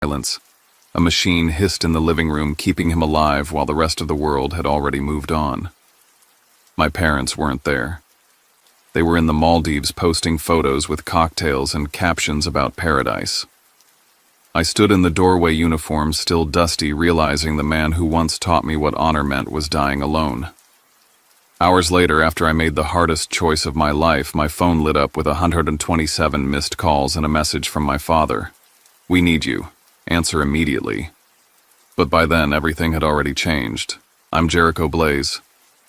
Silence. A machine hissed in the living room, keeping him alive while the rest of the world had already moved on. My parents weren't there. They were in the Maldives posting photos with cocktails and captions about paradise. I stood in the doorway, uniform still dusty, realizing the man who once taught me what honor meant was dying alone. Hours later, after I made the hardest choice of my life, my phone lit up with 127 missed calls and a message from my father. "We need you. Answer immediately." But by then, everything had already changed. I'm Jericho Blaze.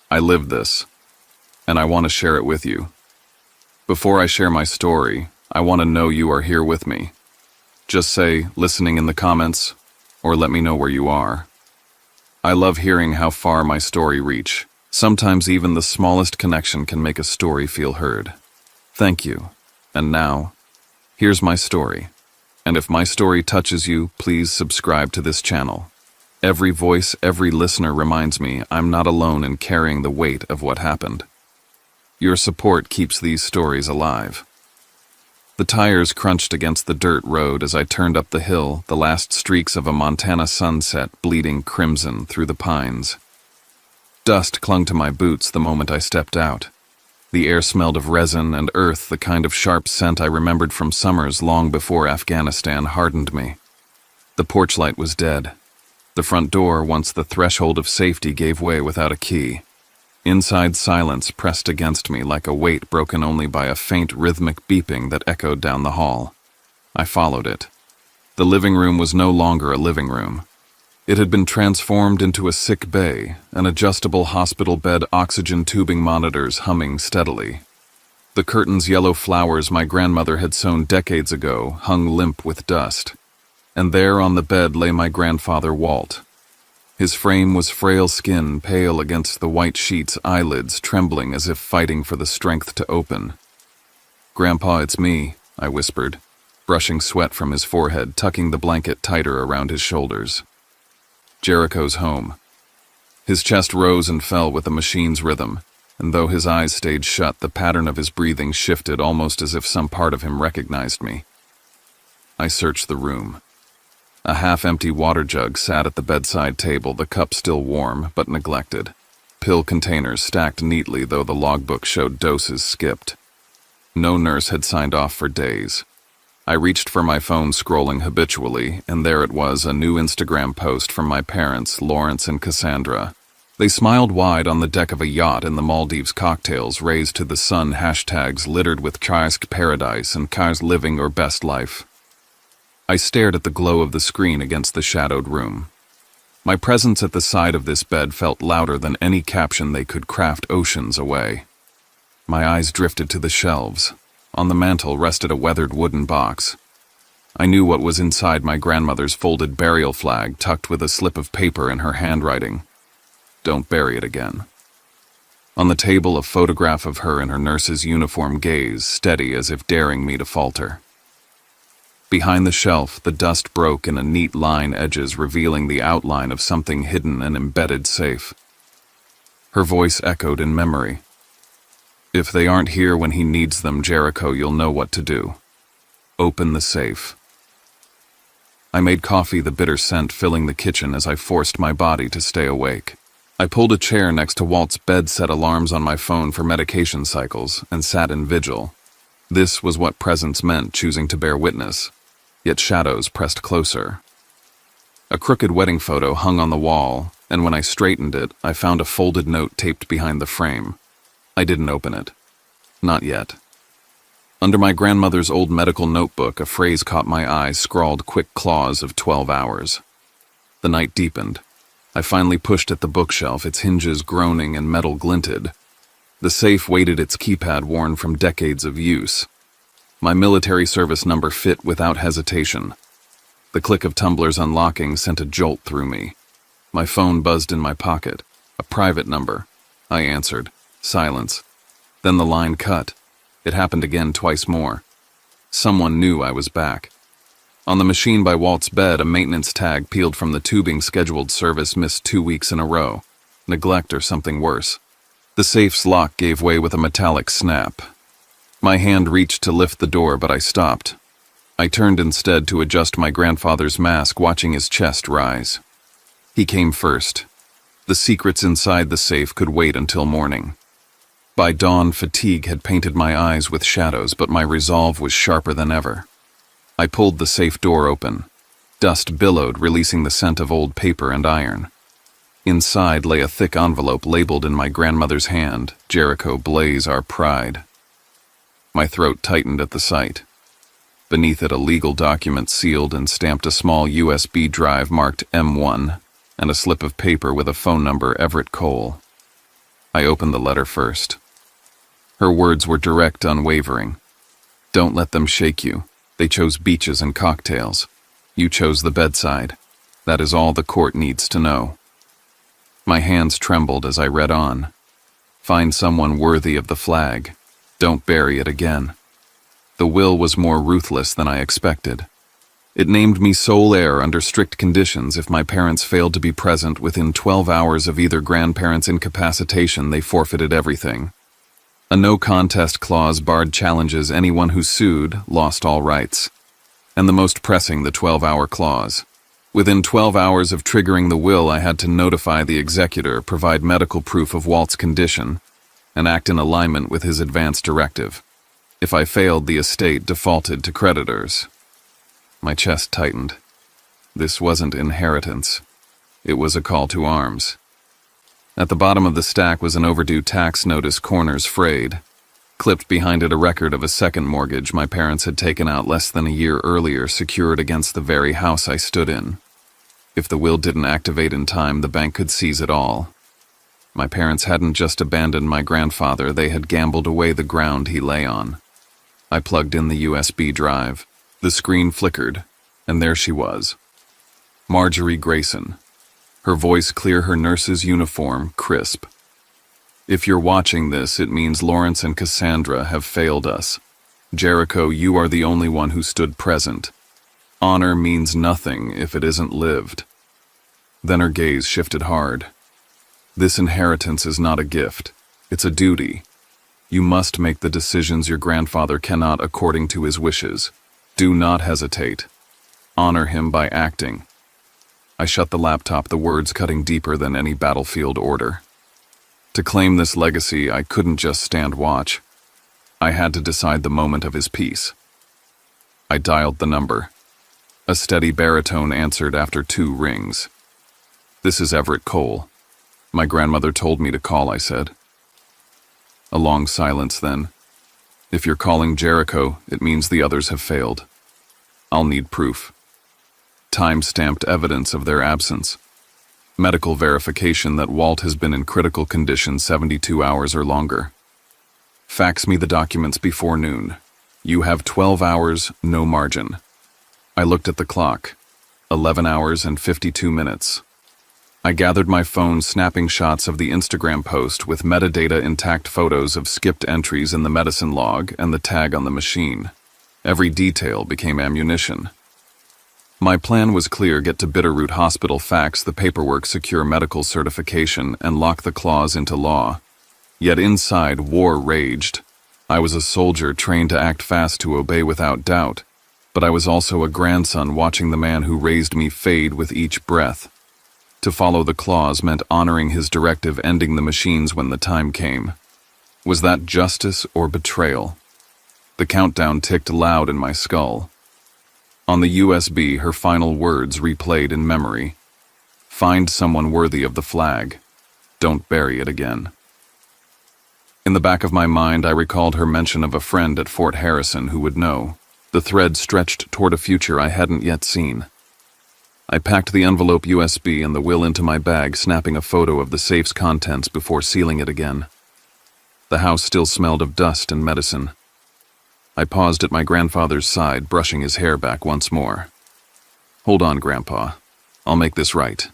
I lived this, and I want to share it with you. Before I share my story, I want to know you are here with me. Just say, "listening" in the comments, or let me know where you are. I love hearing how far my story reach. Sometimes even the smallest connection can make a story feel heard. Thank you. And now, here's my story. And if my story touches you, please subscribe to this channel. Every voice, every listener reminds me I'm not alone in carrying the weight of what happened. Your support keeps these stories alive. The tires crunched against the dirt road as I turned up the hill, the last streaks of a Montana sunset bleeding crimson through the pines. Dust clung to my boots the moment I stepped out. The air smelled of resin and earth, the kind of sharp scent I remembered from summers long before Afghanistan hardened me. The porch light was dead. The front door, once the threshold of safety, gave way without a key. Inside, silence pressed against me like a weight broken only by a faint rhythmic beeping that echoed down the hall. I followed it. The living room was no longer a living room. It had been transformed into a sick bay, an adjustable hospital bed, oxygen tubing monitors humming steadily. The curtains, yellow flowers my grandmother had sewn decades ago, hung limp with dust. And there on the bed lay my grandfather, Walt. His frame was frail skin, pale against the white sheets, eyelids trembling as if fighting for the strength to open. "Grandpa, it's me," I whispered, brushing sweat from his forehead, tucking the blanket tighter around his shoulders. Jericho's home. His chest rose and fell with the machine's rhythm, and though his eyes stayed shut, the pattern of his breathing shifted almost as if some part of him recognized me. I searched the room. A half-empty water jug sat at the bedside table, the cup still warm but neglected. Pill containers stacked neatly, though the logbook showed doses skipped. No nurse had signed off for days. I reached for my phone, scrolling habitually, and there it was, a new Instagram post from my parents, Lawrence and Cassandra. They smiled wide on the deck of a yacht in the Maldives, cocktails raised to the sun, hashtags littered with Kai's paradise and Kai's living or best life. I stared at the glow of the screen against the shadowed room. My presence at the side of this bed felt louder than any caption they could craft oceans away. My eyes drifted to the shelves. On the mantel rested a weathered wooden box. I knew what was inside: my grandmother's folded burial flag, tucked with a slip of paper in her handwriting. "Don't bury it again." On the table, a photograph of her in her nurse's uniform, gaze steady as if daring me to falter. Behind the shelf, the dust broke in a neat line, edges revealing the outline of something hidden and embedded safe. Her voice echoed in memory. "If they aren't here when he needs them, Jericho, you'll know what to do. Open the safe." I made coffee, the bitter scent filling the kitchen as I forced my body to stay awake. I pulled a chair next to Walt's bed, set alarms on my phone for medication cycles, and sat in vigil. This was what presence meant, choosing to bear witness. Yet shadows pressed closer. A crooked wedding photo hung on the wall, and when I straightened it, I found a folded note taped behind the frame. I didn't open it. Not yet. Under my grandmother's old medical notebook, a phrase caught my eye, scrawled quick claws of 12 hours. The night deepened. I finally pushed at the bookshelf, its hinges groaning and metal glinted. The safe weighted, its keypad worn from decades of use. My military service number fit without hesitation. The click of tumblers unlocking sent a jolt through me. My phone buzzed in my pocket. A private number. I answered. Silence. Then the line cut. It happened again, twice more. Someone knew I was back. On the machine by Walt's bed, a maintenance tag peeled from the tubing. Scheduled service missed 2 weeks in a row. Neglect or something worse. The safe's lock gave way with a metallic snap. My hand reached to lift the door, but I stopped. I turned instead to adjust my grandfather's mask, watching his chest rise. He came first. The secrets inside the safe could wait until morning. By dawn, fatigue had painted my eyes with shadows, but my resolve was sharper than ever. I pulled the safe door open. Dust billowed, releasing the scent of old paper and iron. Inside lay a thick envelope labeled in my grandmother's hand, "Jericho Blaze, our pride." My throat tightened at the sight. Beneath it, a legal document sealed and stamped, a small USB drive marked M1, and a slip of paper with a phone number, Everett Cole. I opened the letter first. Her words were direct, unwavering. "Don't let them shake you. They chose beaches and cocktails. You chose the bedside. That is all the court needs to know." My hands trembled as I read on. "Find someone worthy of the flag. Don't bury it again." The will was more ruthless than I expected. It named me sole heir under strict conditions. If my parents failed to be present within 12 hours of either grandparent's incapacitation, they forfeited everything. A no-contest clause barred challenges. Anyone who sued lost all rights. And the most pressing, the 12-hour clause. Within 12 hours of triggering the will, I had to notify the executor, provide medical proof of Walt's condition, and act in alignment with his advance directive. If I failed, the estate defaulted to creditors. My chest tightened. This wasn't inheritance. It was a call to arms. At the bottom of the stack was an overdue tax notice, corners frayed. Clipped behind it, a record of a second mortgage my parents had taken out less than a year earlier, secured against the very house I stood in. If the will didn't activate in time, the bank could seize it all. My parents hadn't just abandoned my grandfather, they had gambled away the ground he lay on. I plugged in the USB drive. The screen flickered, and there she was. Marjorie Grayson. Her voice clear, her nurse's uniform crisp. "If you're watching this, it means Lawrence and Cassandra have failed us. Jericho, you are the only one who stood present. Honor means nothing if it isn't lived." Then her gaze shifted hard. "This inheritance is not a gift. It's a duty. You must make the decisions your grandfather cannot according to his wishes. Do not hesitate. Honor him by acting." I shut the laptop, the words cutting deeper than any battlefield order. To claim this legacy, I couldn't just stand watch. I had to decide the moment of his peace. I dialed the number. A steady baritone answered after 2 rings. "This is Everett Cole. My grandmother told me to call," I said. A long silence then. "If you're calling Jericho, it means the others have failed. I'll need proof. Time-stamped evidence of their absence. Medical verification that Walt has been in critical condition 72 hours or longer. Fax me the documents before noon. You have 12 hours, no margin." I looked at the clock. 11 hours and 52 minutes. I gathered my phone, snapping shots of the Instagram post with metadata, intact photos of skipped entries in the medicine log and the tag on the machine. Every detail became ammunition. My plan was clear: get to Bitterroot Hospital, fax the paperwork, secure medical certification, and lock the clause into law. Yet inside, war raged. I was a soldier trained to act fast, to obey without doubt, but I was also a grandson watching the man who raised me fade with each breath. To follow the clause meant honoring his directive, ending the machines when the time came. Was that justice or betrayal? The countdown ticked loud in my skull. On the USB, her final words replayed in memory. "Find someone worthy of the flag. Don't bury it again." In the back of my mind, I recalled her mention of a friend at Fort Harrison who would know. The thread stretched toward a future I hadn't yet seen. I packed the envelope, USB, and the will into my bag, snapping a photo of the safe's contents before sealing it again. The house still smelled of dust and medicine. I paused at my grandfather's side, brushing his hair back once more. "Hold on, Grandpa. I'll make this right."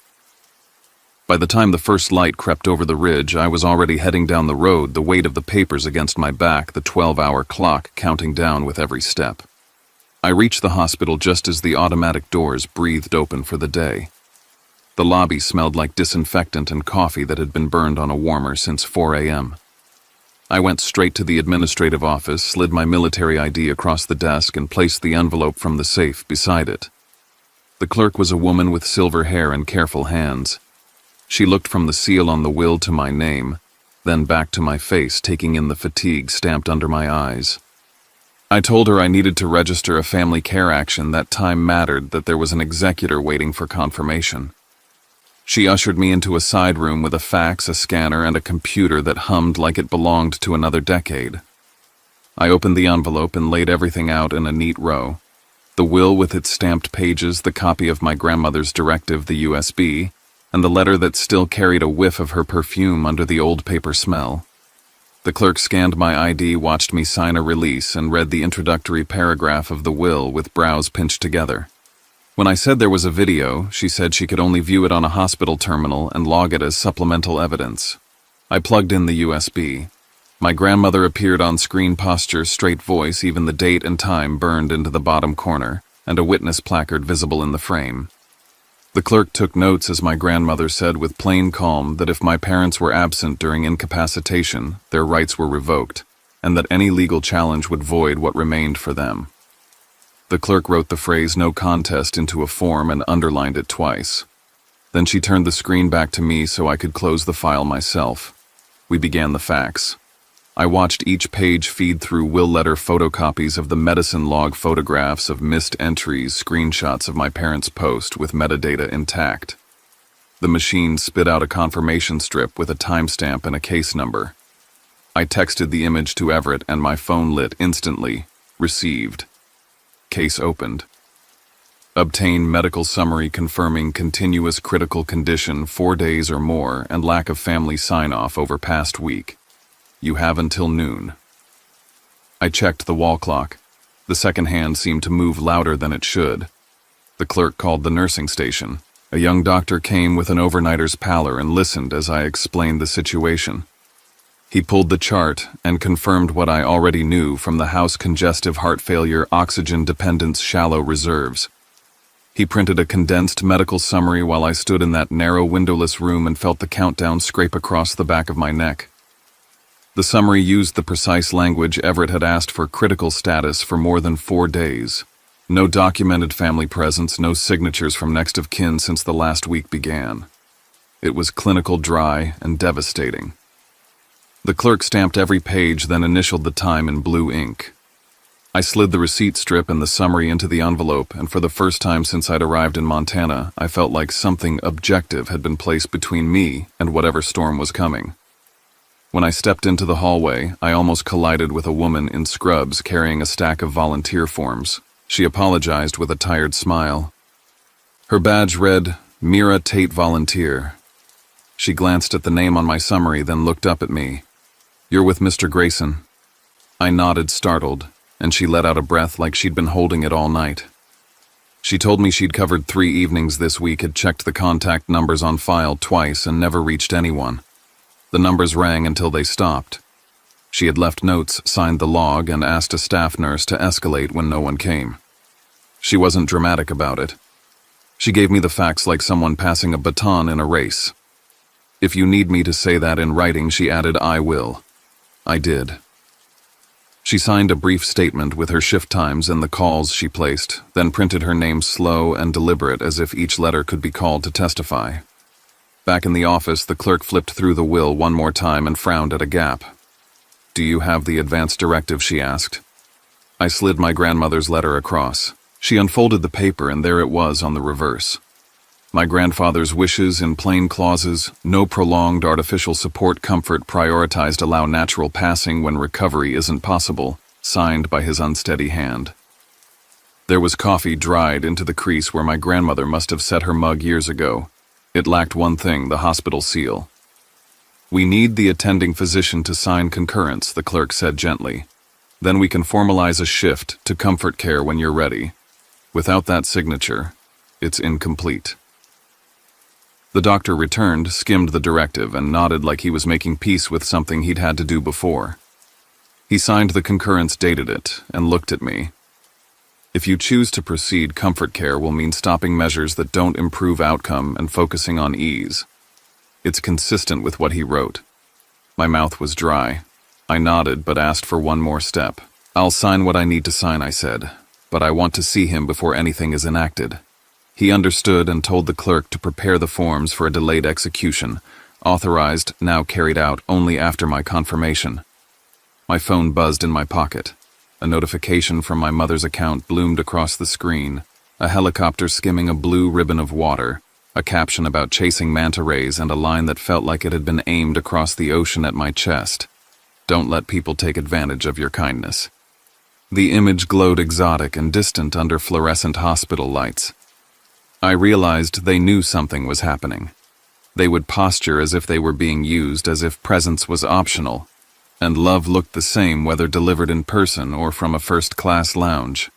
By the time the first light crept over the ridge, I was already heading down the road, the weight of the papers against my back, the 12-hour clock counting down with every step. I reached the hospital just as the automatic doors breathed open for the day. The lobby smelled like disinfectant and coffee that had been burned on a warmer since 4 a.m. I went straight to the administrative office, slid my military ID across the desk, and placed the envelope from the safe beside it. The clerk was a woman with silver hair and careful hands. She looked from the seal on the will to my name, then back to my face, taking in the fatigue stamped under my eyes. I told her I needed to register a family care action, that time mattered, that there was an executor waiting for confirmation. She ushered me into a side room with a fax, a scanner, and a computer that hummed like it belonged to another decade. I opened the envelope and laid everything out in a neat row. The will with its stamped pages, the copy of my grandmother's directive, the USB, and the letter that still carried a whiff of her perfume under the old paper smell. The clerk scanned my ID, watched me sign a release, and read the introductory paragraph of the will with brows pinched together. When I said there was a video, she said she could only view it on a hospital terminal and log it as supplemental evidence. I plugged in the USB. My grandmother appeared on screen, posture, straight voice, even the date and time burned into the bottom corner, and a witness placard visible in the frame. The clerk took notes as my grandmother said with plain calm that if my parents were absent during incapacitation, their rights were revoked, and that any legal challenge would void what remained for them. The clerk wrote the phrase "no contest" into a form and underlined it twice. Then she turned the screen back to me so I could close the file myself. We began the fax. I watched each page feed through will letter photocopies of the medicine log, photographs of missed entries, screenshots of my parents' post with metadata intact. The machine spit out a confirmation strip with a timestamp and a case number. I texted the image to Everett and my phone lit instantly. Received. Case opened. Obtain medical summary confirming continuous critical condition 4 days or more and lack of family sign-off over past week. You have until noon. I checked the wall clock. The second hand seemed to move louder than it should. The clerk called the nursing station. A young doctor came with an overnighter's pallor and listened as I explained the situation. He pulled the chart and confirmed what I already knew from the house: congestive heart failure, oxygen dependence, shallow reserves. He printed a condensed medical summary while I stood in that narrow windowless room and felt the countdown scrape across the back of my neck. The summary used the precise language Everett had asked for: critical status for more than 4 days. No documented family presence, no signatures from next of kin since the last week began. It was clinical, dry, and devastating. The clerk stamped every page, then initialed the time in blue ink. I slid the receipt strip and the summary into the envelope, and for the first time since I'd arrived in Montana, I felt like something objective had been placed between me and whatever storm was coming. When I stepped into the hallway, I almost collided with a woman in scrubs carrying a stack of volunteer forms. She apologized with a tired smile. Her badge read, "Mira Tate Volunteer." She glanced at the name on my summary, then looked up at me. "You're with Mr. Grayson." I nodded, startled, and she let out a breath like she'd been holding it all night. She told me she'd covered 3 evenings this week, had checked the contact numbers on file twice, and never reached anyone. The numbers rang until they stopped. She had left notes, signed the log, and asked a staff nurse to escalate when no one came. She wasn't dramatic about it. She gave me the facts like someone passing a baton in a race. "If you need me to say that in writing," she added, "I will." I did. She signed a brief statement with her shift times and the calls she placed, then printed her name slow and deliberate as if each letter could be called to testify. Back in the office, the clerk flipped through the will one more time and frowned at a gap. "Do you have the advance directive?" she asked. I slid my grandmother's letter across. She unfolded the paper, and there it was on the reverse. My grandfather's wishes in plain clauses: no prolonged artificial support, comfort prioritized, allow natural passing when recovery isn't possible, signed by his unsteady hand. There was coffee dried into the crease where my grandmother must have set her mug years ago. It lacked one thing: the hospital seal. "We need the attending physician to sign concurrence," the clerk said gently. "Then we can formalize a shift to comfort care when you're ready. Without that signature, it's incomplete." The doctor returned, skimmed the directive, and nodded like he was making peace with something he'd had to do before. He signed the concurrence, dated it, and looked at me. "If you choose to proceed, comfort care will mean stopping measures that don't improve outcome and focusing on ease." It's consistent with what he wrote. My mouth was dry. I nodded but asked for one more step. "I'll sign what I need to sign," I said, "but I want to see him before anything is enacted." He understood and told the clerk to prepare the forms for a delayed execution, authorized, now carried out only after my confirmation. My phone buzzed in my pocket. A notification from my mother's account bloomed across the screen, a helicopter skimming a blue ribbon of water, a caption about chasing manta rays, and a line that felt like it had been aimed across the ocean at my chest. "Don't let people take advantage of your kindness." The image glowed exotic and distant under fluorescent hospital lights. I realized they knew something was happening. They would posture as if they were being used, as if presence was optional, and love looked the same whether delivered in person or from a first-class lounge.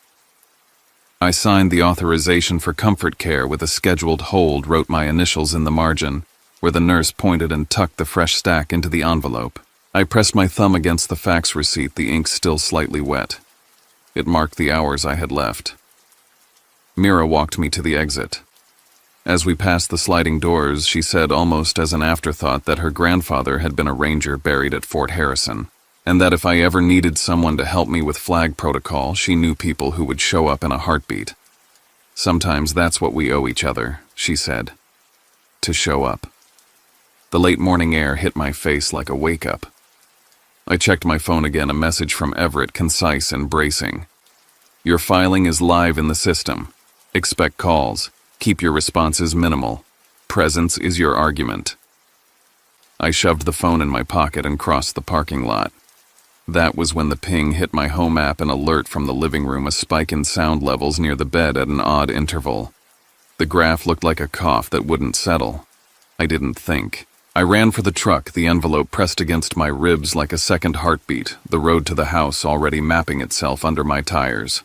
I signed the authorization for comfort care with a scheduled hold, wrote my initials in the margin, where the nurse pointed, and tucked the fresh stack into the envelope. I pressed my thumb against the fax receipt, the ink still slightly wet. It marked the hours I had left. Mira walked me to the exit. As we passed the sliding doors, she said almost as an afterthought that her grandfather had been a ranger buried at Fort Harrison, and that if I ever needed someone to help me with flag protocol, she knew people who would show up in a heartbeat. "Sometimes that's what we owe each other," she said. To show up. The late morning air hit my face like a wake-up. I checked my phone again, a message from Everett, concise and bracing. "Your filing is live in the system. Expect calls. Keep your responses minimal. Presence is your argument." I shoved the phone in my pocket and crossed the parking lot. That was when the ping hit my home app, an alert from the living room, a spike in sound levels near the bed at an odd interval. The graph looked like a cough that wouldn't settle. I didn't think. I ran for the truck, the envelope pressed against my ribs like a second heartbeat, the road to the house already mapping itself under my tires.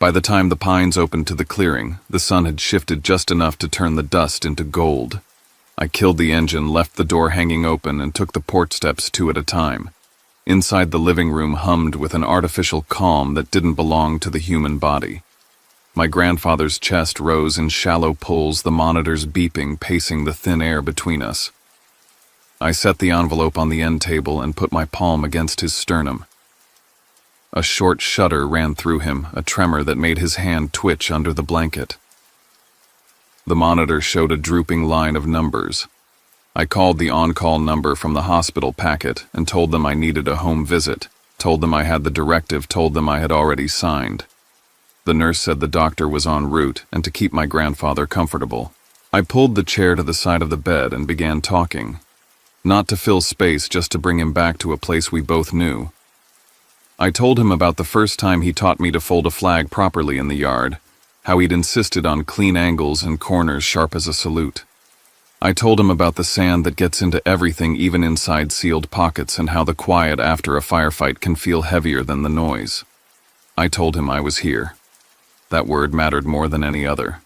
By the time the pines opened to the clearing, the sun had shifted just enough to turn the dust into gold. I killed the engine, left the door hanging open, and took the porch steps 2 at a time. Inside, the living room hummed with an artificial calm that didn't belong to the human body. My grandfather's chest rose in shallow pulls, the monitors beeping, pacing the thin air between us. I set the envelope on the end table and put my palm against his sternum. A short shudder ran through him, a tremor that made his hand twitch under the blanket. The monitor showed a drooping line of numbers. I called the on-call number from the hospital packet and told them I needed a home visit, told them I had the directive, told them I had already signed. The nurse said the doctor was en route and to keep my grandfather comfortable. I pulled the chair to the side of the bed and began talking. Not to fill space, just to bring him back to a place we both knew. I told him about the first time he taught me to fold a flag properly in the yard, how he'd insisted on clean angles and corners sharp as a salute. I told him about the sand that gets into everything, even inside sealed pockets, and how the quiet after a firefight can feel heavier than the noise. I told him I was here. That word mattered more than any other.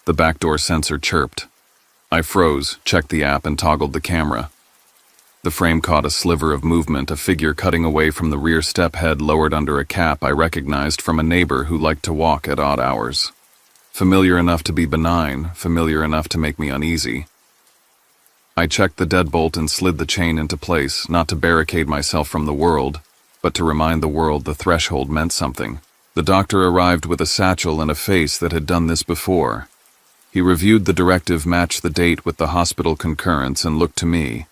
The backdoor sensor chirped. I froze, checked the app, and toggled the camera. The frame caught a sliver of movement, a figure cutting away from the rear step, head lowered under a cap I recognized from a neighbor who liked to walk at odd hours. Familiar enough to be benign, familiar enough to make me uneasy. I checked the deadbolt and slid the chain into place, not to barricade myself from the world, but to remind the world the threshold meant something. The doctor arrived with a satchel and a face that had done this before. He reviewed the directive, matched the date with the hospital concurrence, and looked to me.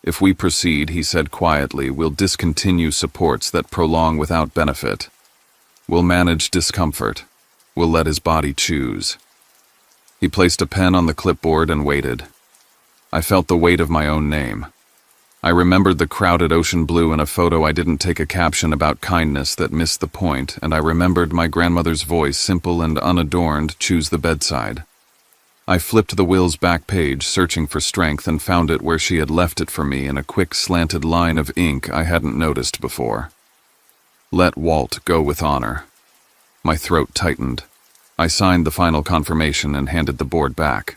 "If we proceed," he said quietly, "we'll discontinue supports that prolong without benefit. We'll manage discomfort. We'll let his body choose." He placed a pen on the clipboard and waited. I felt the weight of my own name. I remembered the crowded ocean blue in a photo I didn't take, a caption about kindness that missed the point, and I remembered my grandmother's voice, simple and unadorned, "Choose the bedside." I flipped the will's back page, searching for strength, and found it where she had left it for me, in a quick slanted line of ink I hadn't noticed before. "Let Walt go with honor." My throat tightened. I signed the final confirmation and handed the board back.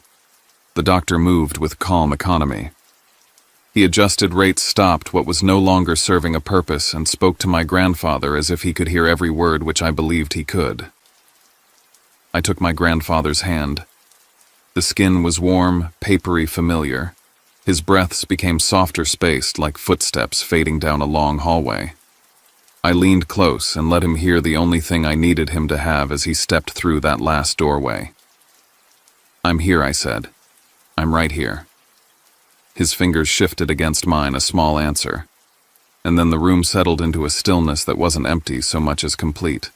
The doctor moved with calm economy. He adjusted rates, stopped what was no longer serving a purpose, and spoke to my grandfather as if he could hear every word, which I believed he could. I took my grandfather's hand. The skin was warm, papery, familiar. His breaths became softer spaced like footsteps fading down a long hallway. I leaned close and let him hear the only thing I needed him to have as he stepped through that last doorway. "I'm here," I said. "I'm right here." His fingers shifted against mine, a small answer. And then the room settled into a stillness that wasn't empty so much as complete.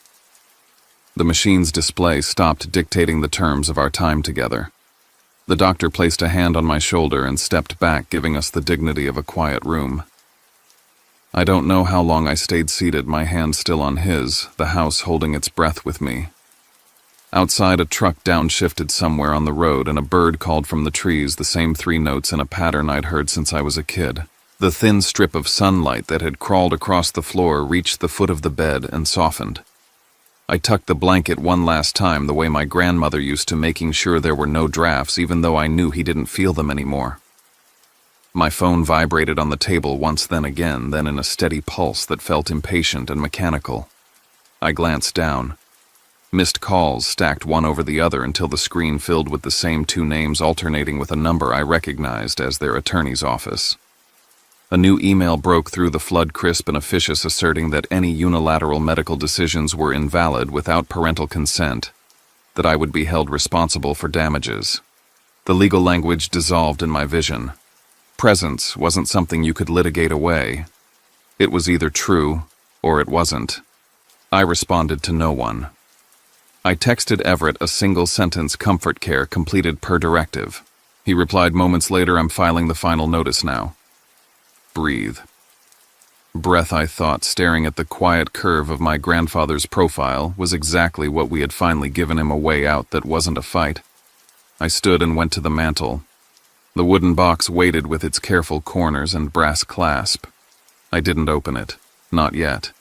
The machine's display stopped dictating the terms of our time together. The doctor placed a hand on my shoulder and stepped back, giving us the dignity of a quiet room. I don't know how long I stayed seated, my hand still on his, the house holding its breath with me. Outside, a truck downshifted somewhere on the road, and a bird called from the trees, the same 3 notes in a pattern I'd heard since I was a kid. The thin strip of sunlight that had crawled across the floor reached the foot of the bed and softened. I tucked the blanket one last time the way my grandmother used to, making sure there were no drafts, even though I knew he didn't feel them anymore. My phone vibrated on the table once, then again, then in a steady pulse that felt impatient and mechanical. I glanced down. Missed calls stacked one over the other until the screen filled with the same 2 names alternating with a number I recognized as their attorney's office. A new email broke through the flood, crisp and officious, asserting that any unilateral medical decisions were invalid without parental consent, that I would be held responsible for damages. The legal language dissolved in my vision. Presence wasn't something you could litigate away. It was either true or it wasn't. I responded to no one. I texted Everett a single-sentence comfort care completed per directive. He replied moments later, "I'm filing the final notice now." Breathe. Breath, I thought, staring at the quiet curve of my grandfather's profile, was exactly what we had finally given him a way out that wasn't a fight. I stood and went to the mantel. The wooden box waited with its careful corners and brass clasp. I didn't open it. Not yet.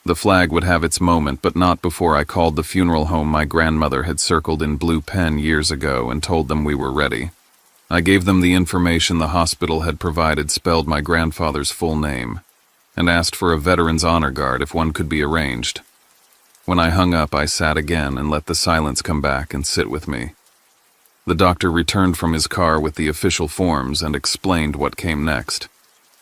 The flag would have its moment, but not before I called the funeral home my grandmother had circled in blue pen years ago and told them we were ready. I gave them the information the hospital had provided, spelled my grandfather's full name, and asked for a veteran's honor guard if one could be arranged. When I hung up, I sat again and let the silence come back and sit with me. The doctor returned from his car with the official forms and explained what came next.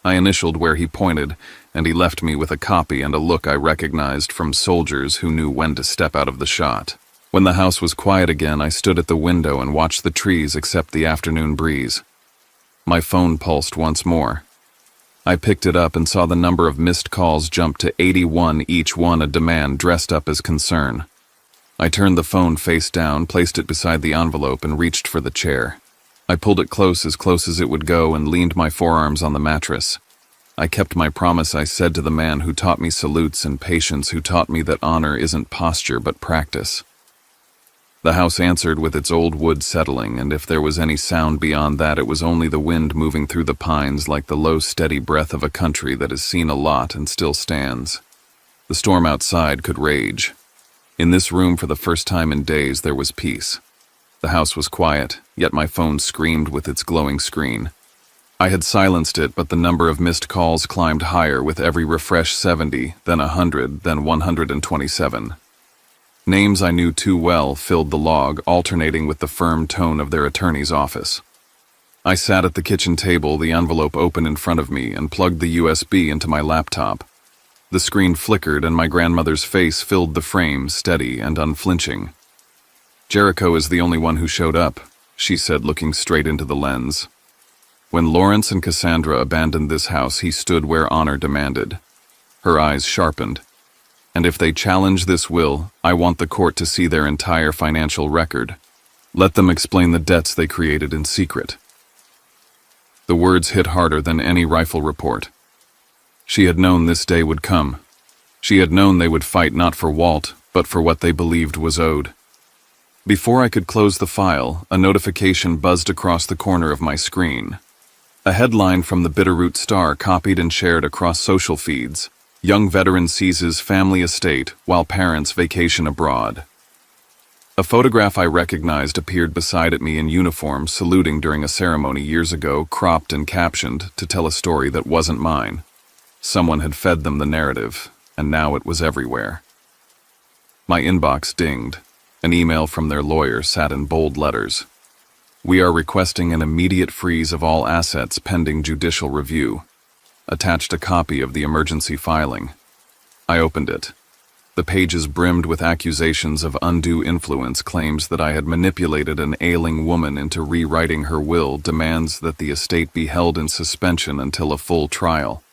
I initialed where he pointed, and he left me with a copy and a look I recognized from soldiers who knew when to step out of the shot. When the house was quiet again, I stood at the window and watched the trees accept the afternoon breeze. My phone pulsed once more. I picked it up and saw the number of missed calls jump to 81, each one a demand dressed up as concern. I turned the phone face down, placed it beside the envelope, and reached for the chair. I pulled it close as it would go, and leaned my forearms on the mattress. I kept my promise I said to the man who taught me salutes and patience, who taught me that honor isn't posture but practice. The house answered with its old wood settling, and if there was any sound beyond that, it was only the wind moving through the pines like the low, steady breath of a country that has seen a lot and still stands. The storm outside could rage. In this room, for the first time in days, there was peace. The house was quiet, yet my phone screamed with its glowing screen. I had silenced it, but the number of missed calls climbed higher with every refresh: 70, then 100, then 127. Names I knew too well filled the log, alternating with the firm tone of their attorney's office. I sat at the kitchen table, the envelope open in front of me, and plugged the USB into my laptop. The screen flickered, and my grandmother's face filled the frame, steady and unflinching. "Jericho is the only one who showed up," she said, looking straight into the lens. "When Lawrence and Cassandra abandoned this house, he stood where honor demanded." Her eyes sharpened. "And if they challenge this will, I want the court to see their entire financial record. Let them explain the debts they created in secret." The words hit harder than any rifle report. She had known this day would come. She had known they would fight not for Walt, but for what they believed was owed. Before I could close the file, a notification buzzed across the corner of my screen. A headline from the Bitterroot Star, copied and shared across social feeds: "Young veteran seizes family estate while parents vacation abroad." A photograph I recognized appeared beside me in uniform, saluting during a ceremony years ago, cropped and captioned to tell a story that wasn't mine. Someone had fed them the narrative, and now it was everywhere. My inbox dinged. An email from their lawyer sat in bold letters. We are requesting an immediate freeze of all assets pending judicial review. Attached a copy of the emergency filing. I opened it. The pages brimmed with accusations of undue influence, claims that I had manipulated an ailing woman into rewriting her will, demands that the estate be held in suspension until a full trial.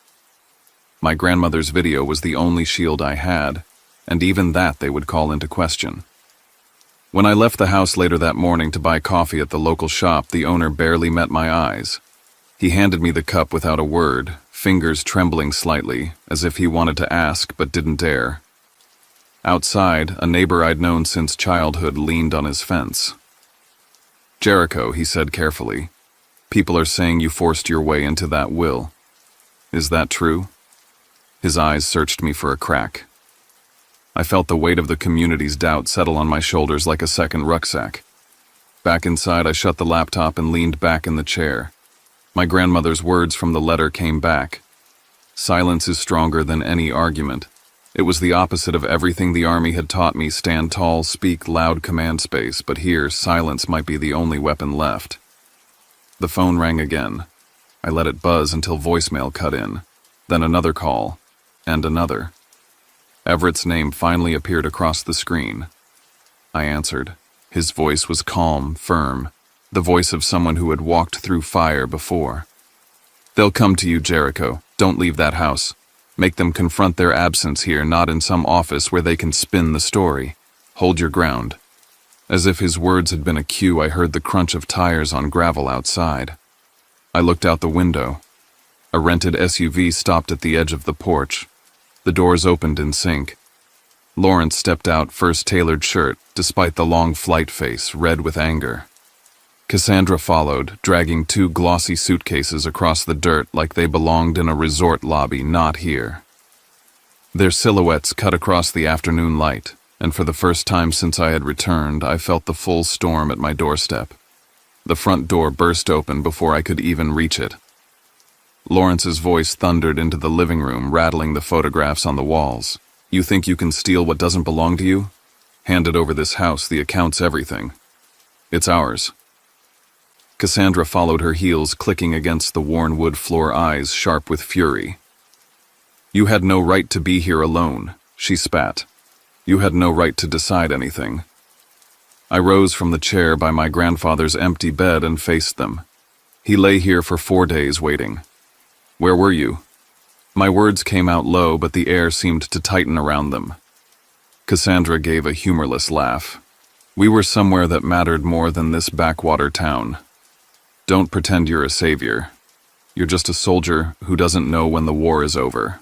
My grandmother's video was the only shield I had, and even that they would call into question. When I left the house later that morning to buy coffee at the local shop, the owner barely met my eyes. He handed me the cup without a word, fingers trembling slightly, as if he wanted to ask but didn't dare. Outside, a neighbor I'd known since childhood leaned on his fence. "Jericho," he said carefully, "people are saying you forced your way into that will. Is that true?" His eyes searched me for a crack. I felt the weight of the community's doubt settle on my shoulders like a second rucksack. Back inside, I shut the laptop and leaned back in the chair. My grandmother's words from the letter came back. "Silence is stronger than any argument." It was the opposite of everything the army had taught me: stand tall, speak loud, command space, but here, silence might be the only weapon left. The phone rang again. I let it buzz until voicemail cut in, then another call, and another. Everett's name finally appeared across the screen. I answered. His voice was calm, firm, the voice of someone who had walked through fire before. "They'll come to you, Jericho. Don't leave that house. Make them confront their absence here, not in some office where they can spin the story. Hold your ground." As if his words had been a cue, I heard the crunch of tires on gravel outside. I looked out the window. A rented SUV stopped at the edge of the porch. The doors opened in sync. Lawrence stepped out, first tailored shirt, despite the long flight face, red with anger. Cassandra followed, dragging 2 glossy suitcases across the dirt like they belonged in a resort lobby, not here. Their silhouettes cut across the afternoon light, and for the first time since I had returned, I felt the full storm at my doorstep. The front door burst open before I could even reach it. Lawrence's voice thundered into the living room, rattling the photographs on the walls. "You think you can steal what doesn't belong to you? Handed over this house, the account's everything. It's ours." Cassandra followed her heels, clicking against the worn wood floor, eyes sharp with fury. "You had no right to be here alone," she spat. "You had no right to decide anything." I rose from the chair by my grandfather's empty bed and faced them. He lay here for 4 days waiting. "Where were you?" My words came out low, but the air seemed to tighten around them. Cassandra gave a humorless laugh. "We were somewhere that mattered more than this backwater town. Don't pretend you're a savior. You're just a soldier who doesn't know when the war is over."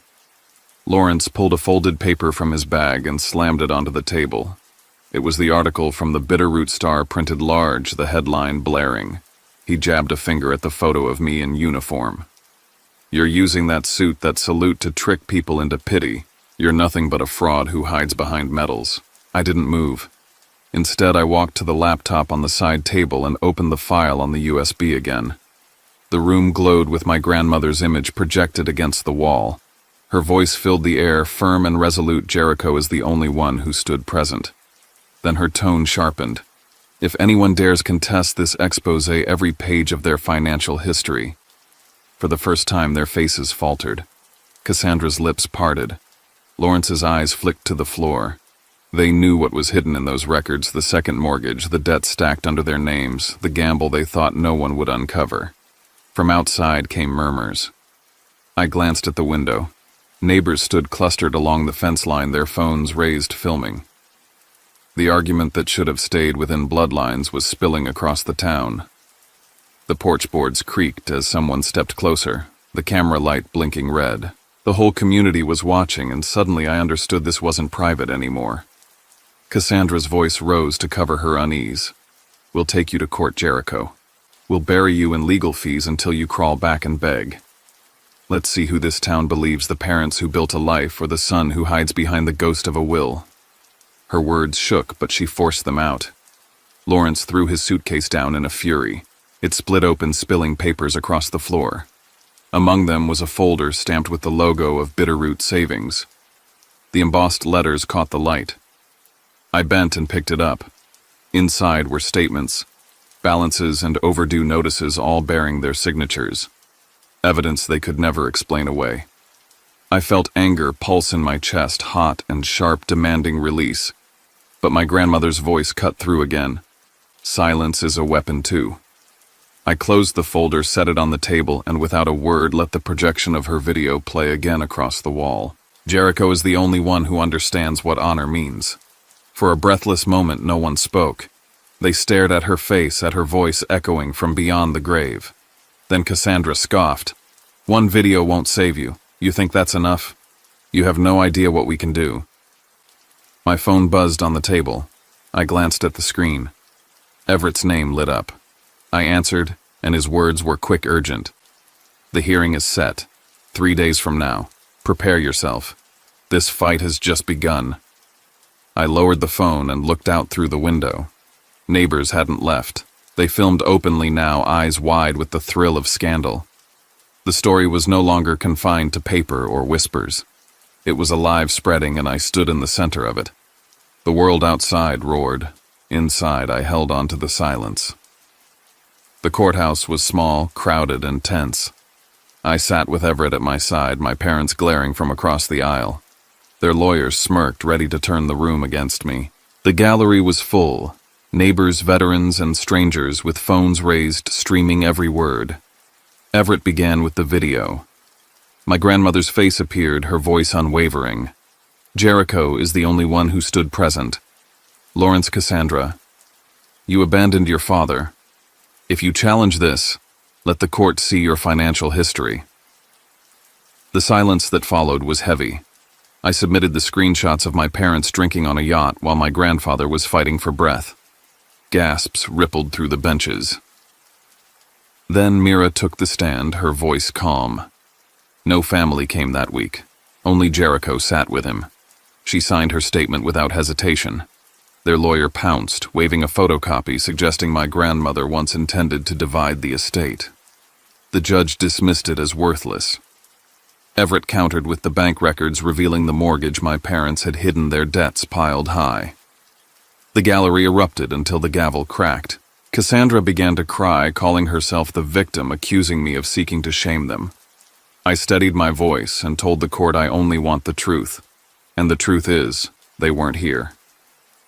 Lawrence pulled a folded paper from his bag and slammed it onto the table. It was the article from the Bitterroot Star, printed large, the headline blaring. He jabbed a finger at the photo of me in uniform. "You're using that suit, that salute, to trick people into pity. You're nothing but a fraud who hides behind medals." I didn't move. Instead, I walked to the laptop on the side table and opened the file on the USB again. The room glowed with my grandmother's image projected against the wall. Her voice filled the air, firm and resolute. Jericho is the only one who stood present. Then her tone sharpened. "If anyone dares contest this expose, every page of their financial history." For the first time, their faces faltered. Cassandra's lips parted. Lawrence's eyes flicked to the floor. They knew what was hidden in those records: the second mortgage, the debt stacked under their names, the gamble they thought no one would uncover. From outside came murmurs. I glanced at the window. Neighbors stood clustered along the fence line, their phones raised, filming. The argument that should have stayed within bloodlines was spilling across the town. The porch boards creaked as someone stepped closer, the camera light blinking red. The whole community was watching, and suddenly I understood this wasn't private anymore. Cassandra's voice rose to cover her unease. "We'll take you to court, Jericho. We'll bury you in legal fees until you crawl back and beg. Let's see who this town believes, the parents who built a life or the son who hides behind the ghost of a will." Her words shook, but she forced them out. Lawrence threw his suitcase down in a fury. It split open, spilling papers across the floor. Among them was a folder stamped with the logo of Bitterroot Savings. The embossed letters caught the light. I bent and picked it up. Inside were statements. balances and overdue notices all bearing their signatures, evidence they could never explain away. I felt anger pulse in my chest, hot and sharp, demanding release. But my grandmother's voice cut through again. Silence is a weapon too. I closed the folder, set it on the table, and without a word let the projection of her video play again across the wall. Jericho is the only one who understands what honor means. For a breathless moment no one spoke. They stared at her face, at her voice echoing from beyond the grave. Then Cassandra scoffed. "One video won't save you. You think that's enough? You have no idea what we can do." My phone buzzed on the table. I glanced at the screen. Everett's name lit up. I answered, and his words were quick, urgent. "The hearing is set. 3 days from now. Prepare yourself. This fight has just begun." I lowered the phone and looked out through the window. Neighbors hadn't left. They filmed openly now, eyes wide with the thrill of scandal. The story was no longer confined to paper or whispers. It was alive, spreading, and I stood in the center of it. The world outside roared. Inside, I held on to the silence. The courthouse was small, crowded, and tense. I sat with Everett at my side, my parents glaring from across the aisle. Their lawyers smirked, ready to turn the room against me. The gallery was full. Neighbors, veterans, and strangers with phones raised, streaming every word. Everett began with the video. My grandmother's face appeared, her voice unwavering. "Jericho is the only one who stood present. Lawrence, Cassandra, you abandoned your father. If you challenge this, let the court see your financial history." The silence that followed was heavy. I submitted the screenshots of my parents drinking on a yacht while my grandfather was fighting for breath. Gasps rippled through the benches. Then Mira took the stand, her voice calm. No family came that week. Only Jericho sat with him. She signed her statement without hesitation. Their lawyer pounced, waving a photocopy suggesting my grandmother once intended to divide the estate. The judge dismissed it as worthless. Everett countered with the bank records revealing the mortgage my parents had hidden, their debts piled high. The gallery erupted until the gavel cracked. Cassandra began to cry, calling herself the victim, accusing me of seeking to shame them. I steadied my voice and told the court I only want the truth. And the truth is, they weren't here.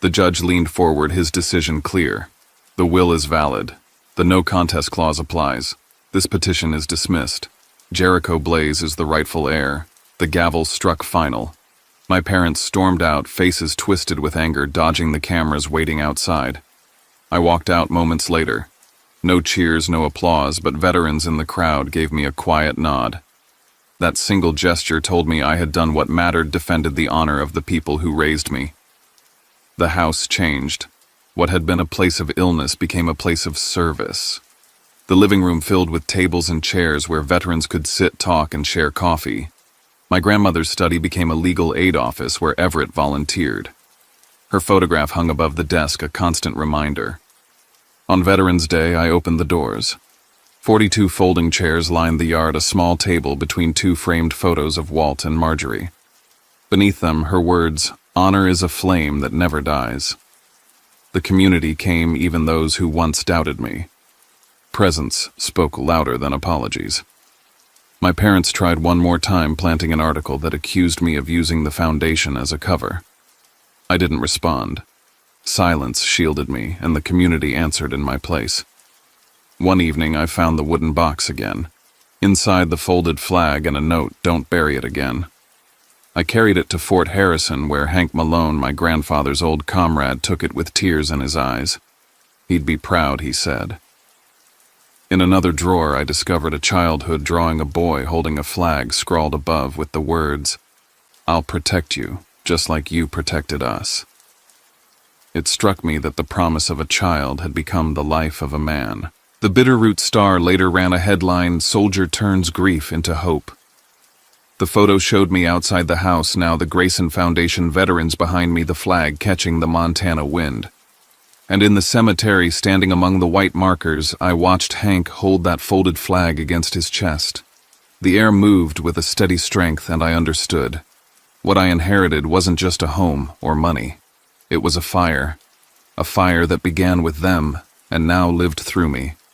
The judge leaned forward, his decision clear. The will is valid. The no contest clause applies. This petition is dismissed. Jericho Blaze is the rightful heir. The gavel struck final. My parents stormed out, faces twisted with anger, dodging the cameras waiting outside. I walked out moments later. No cheers, no applause, but veterans in the crowd gave me a quiet nod. That single gesture told me I had done what mattered, defended the honor of the people who raised me. The house changed. What had been a place of illness became a place of service. The living room filled with tables and chairs where veterans could sit, talk, and share coffee. My grandmother's study became a legal aid office where Everett volunteered. Her photograph hung above the desk, a constant reminder. On Veterans Day, I opened the doors. 42 folding chairs lined the yard, a small table between 2 framed photos of Walt and Marjorie. Beneath them, her words, "Honor is a flame that never dies." The community came, even those who once doubted me. Presence spoke louder than apologies. My parents tried one more time, planting an article that accused me of using the foundation as a cover. I didn't respond. Silence shielded me, and the community answered in my place. One evening, I found the wooden box again. Inside, the folded flag and a note, "Don't bury it again." I carried it to Fort Harrison, where Hank Malone, my grandfather's old comrade, took it with tears in his eyes. He'd be proud, he said. In another drawer, I discovered a childhood drawing, a boy holding a flag scrawled above with the words, "I'll protect you, just like you protected us." It struck me that the promise of a child had become the life of a man. The Bitterroot Star later ran a headline, "Soldier turns grief into hope." The photo showed me outside the house, now the Grayson Foundation veterans behind me, the flag catching the Montana wind. And in the cemetery, standing among the white markers, I watched Hank hold that folded flag against his chest. The air moved with a steady strength, and I understood. What I inherited wasn't just a home or money. It was a fire that began with them and now lived through me.